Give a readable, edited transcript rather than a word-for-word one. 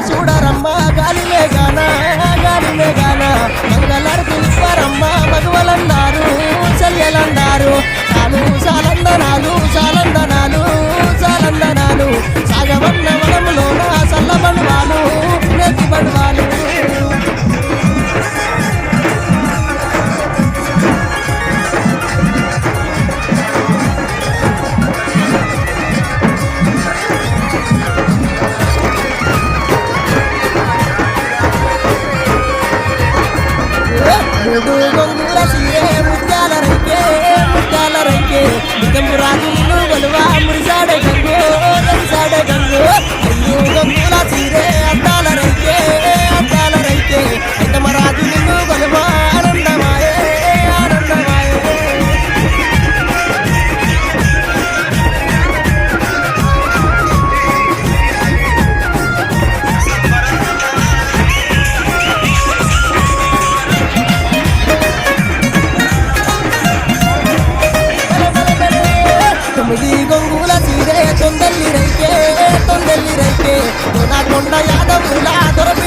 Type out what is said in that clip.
చూడరమ్మ గాలిలే గాన మంగళారతి ఇవ్వరమ్మ మగవలన్నారు చెల్లెలన్నారు చాలందనాలు సాగవన్న వనములోన సల్ల బండ్వాలు నెత్తి బండ్వాలు గొంగుల సీరే ముత్యాల రైకే నిజము రాజులు గొలువ మురిసాడే గంగు అయ్యో గొంగుల సీరే అద్దాల రైకే నిజమ రాజులు గొలువ ఆనందమాయే తొమ్మిది గొంగుల సీరే తొందల్లి రైకే నా కొండ యాదవుల దొరక